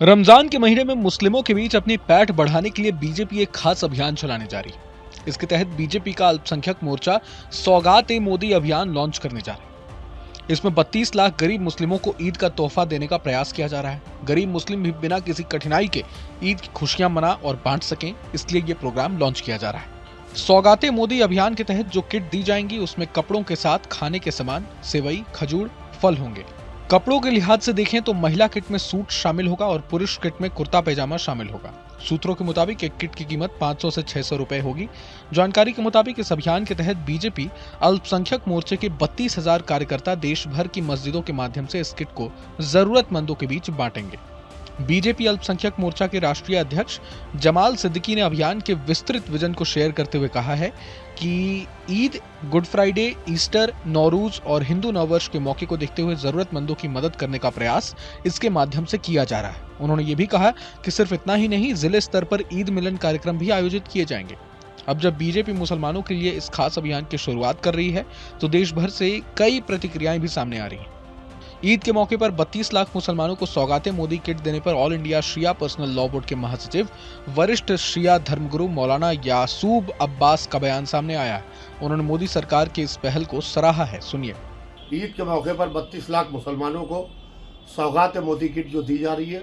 रमजान के महीने में मुस्लिमों के बीच अपनी पैठ बढ़ाने के लिए बीजेपी एक खास अभियान चलाने जा रही है। इसके तहत बीजेपी का अल्पसंख्यक मोर्चा सौगात-ए-मोदी अभियान लॉन्च करने जा रहा है। इसमें 32 लाख गरीब मुस्लिमों को ईद का तोहफा देने का प्रयास किया जा रहा है। गरीब मुस्लिम भी बिना किसी कठिनाई के ईद की खुशियां मना और बांट सकें, इसलिए ये प्रोग्राम लॉन्च किया जा रहा है। सौगात-ए-मोदी अभियान के तहत जो किट दी जाएंगी उसमें कपड़ों के साथ खाने के सामान, सेवई, खजूर, फल होंगे। कपड़ों के लिहाज से देखें तो महिला किट में सूट शामिल होगा और पुरुष किट में कुर्ता पैजामा शामिल होगा। सूत्रों के मुताबिक एक किट की कीमत 500 से 600 रुपए होगी। जानकारी के मुताबिक इस अभियान के तहत बीजेपी अल्पसंख्यक मोर्चे के 32,000 कार्यकर्ता देश भर की मस्जिदों के माध्यम से इस किट को जरूरतमंदों के बीच बांटेंगे। बीजेपी अल्पसंख्यक मोर्चा के राष्ट्रीय अध्यक्ष जमाल सिद्दीकी ने अभियान के विस्तृत विजन को शेयर करते हुए कहा है कि ईद, गुड फ्राइडे, ईस्टर, नौरूज और हिंदू नववर्ष के मौके को देखते हुए जरूरतमंदों की मदद करने का प्रयास इसके माध्यम से किया जा रहा है। उन्होंने ये भी कहा कि सिर्फ इतना ही नहीं, जिले स्तर पर ईद मिलन कार्यक्रम भी आयोजित किए जाएंगे। अब जब बीजेपी मुसलमानों के लिए इस खास अभियान की शुरुआत कर रही है तो देश भर से कई प्रतिक्रियाएं भी सामने आ रही हैं। ईद के मौके पर 32 लाख मुसलमानों को सौगात-ए-मोदी किट देने पर ऑल इंडिया शिया पर्सनल लॉ बोर्ड के महासचिव, वरिष्ठ शिया धर्मगुरु मौलाना यासूब अब्बास का बयान सामने आया है। उन्होंने मोदी सरकार की इस पहल को सराहा है। सुनिए। ईद के मौके पर 32 लाख मुसलमानों को सौगात-ए-मोदी किट जो दी जा रही है,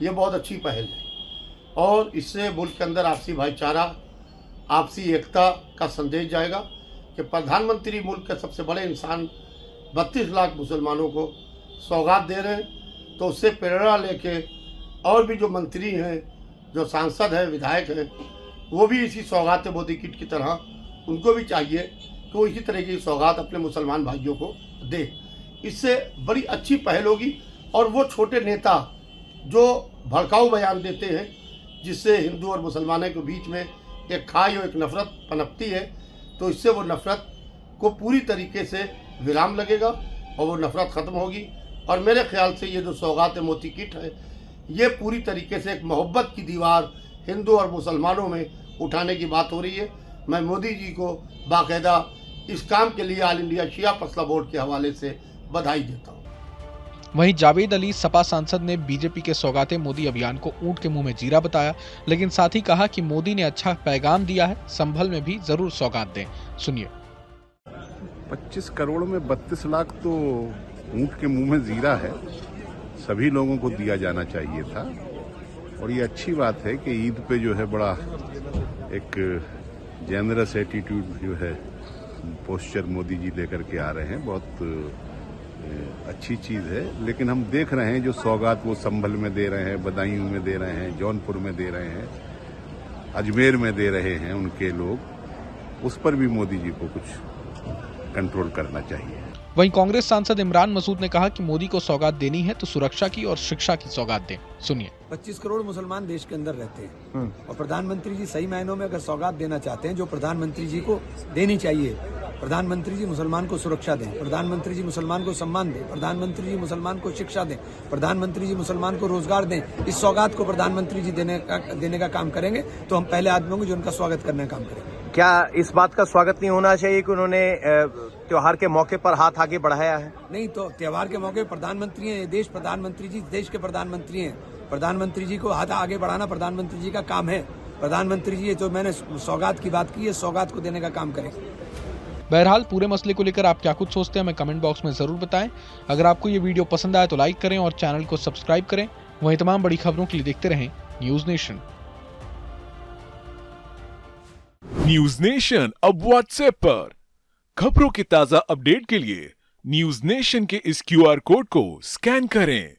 ये बहुत अच्छी पहल है और इससे मुल्क के अंदर आपसी भाईचारा, आपसी एकता का संदेश जाएगा कि प्रधानमंत्री मुल्क के सबसे बड़े इंसान 32 लाख मुसलमानों को सौगात दे रहे हैं। तो उससे प्रेरणा लेके और भी जो मंत्री हैं, जो सांसद हैं, विधायक हैं, वो भी इसी सौगात-ए-मोदी किट की तरह उनको भी चाहिए कि वो इसी तरह की सौगात अपने मुसलमान भाइयों को दे। इससे बड़ी अच्छी पहल होगी और वो छोटे नेता जो भड़काऊ बयान देते हैं जिससे हिंदू और मुसलमानों के बीच में एक खाई और एक नफ़रत पनपती है, तो इससे वो नफ़रत को पूरी तरीके से विराम लगेगा और वो नफ़रत ख़त्म होगी। और मेरे ख्याल से ये जो सौगात-ए-मोदी किट है, ये पूरी तरीके से एक मोहब्बत की दीवार हिंदू और मुसलमानों में उठाने की बात हो रही है। मैं मोदी जी को बाकायदा इस काम के लिए ऑल इंडिया शिया पर्सनल बोर्ड के हवाले से बधाई देता हूँ। वहीं जावेद अली सपा सांसद ने बीजेपी के सौगात-ए-मोदी अभियान को ऊंट के मुंह में जीरा बताया, लेकिन साथ ही कहा कि मोदी ने अच्छा पैगाम दिया है, संभल में भी जरूर सौगात दें। सुनिए। 25 करोड़ में 32 लाख तो ऊंट के मुंह में जीरा है, सभी लोगों को दिया जाना चाहिए था। और ये अच्छी बात है कि ईद पे जो है बड़ा एक जेनरस एटीट्यूड जो है पोस्चर मोदी जी लेकर के आ रहे हैं, बहुत अच्छी चीज़ है। लेकिन हम देख रहे हैं जो सौगात वो संभल में दे रहे हैं, बदायूं में दे रहे हैं, जौनपुर में दे रहे हैं, अजमेर में दे रहे हैं उनके लोग, उस पर भी मोदी जी को कुछ कंट्रोल करना चाहिए। वहीं कांग्रेस सांसद इमरान मसूद ने कहा कि मोदी को सौगात देनी है तो सुरक्षा की और शिक्षा की सौगात दें। सुनिए। 25 करोड़ मुसलमान देश के अंदर रहते हैं और प्रधानमंत्री जी सही मायनों में अगर सौगात देना चाहते हैं, जो प्रधानमंत्री जी को देनी चाहिए, प्रधानमंत्री जी मुसलमान को सुरक्षा दें, प्रधानमंत्री जी मुसलमान को सम्मान दें, प्रधानमंत्री जी मुसलमान को शिक्षा दें, प्रधानमंत्री जी मुसलमान को रोजगार दें। इस सौगात को प्रधानमंत्री जी देने का काम करेंगे तो हम पहले आदमी होंगे जो उनका स्वागत करने का काम करेंगे। क्या इस बात का स्वागत नहीं होना चाहिए कि उन्होंने त्योहार के मौके पर हाथ आगे बढ़ाया है? नहीं तो त्योहार के मौके प्रधानमंत्री हैं, देश प्रधानमंत्री जी देश के प्रधानमंत्री हैं। प्रधानमंत्री जी को हाथ आगे बढ़ाना प्रधानमंत्री जी का काम है। प्रधानमंत्री जी जो मैंने सौगात की बात की है, सौगात को देने का काम करें। बहरहाल पूरे मसले को लेकर आप क्या कुछ सोचते हैं, हमें कमेंट बॉक्स में जरूर बताएं। अगर आपको ये वीडियो पसंद आए तो लाइक करें और चैनल को सब्सक्राइब करें। वहीं तमाम बड़ी खबरों के लिए देखते रहें न्यूज नेशन। न्यूज नेशन अब व्हाट्सएप पर खबरों के ताजा अपडेट के लिए न्यूज नेशन के इस QR कोड को स्कैन करें।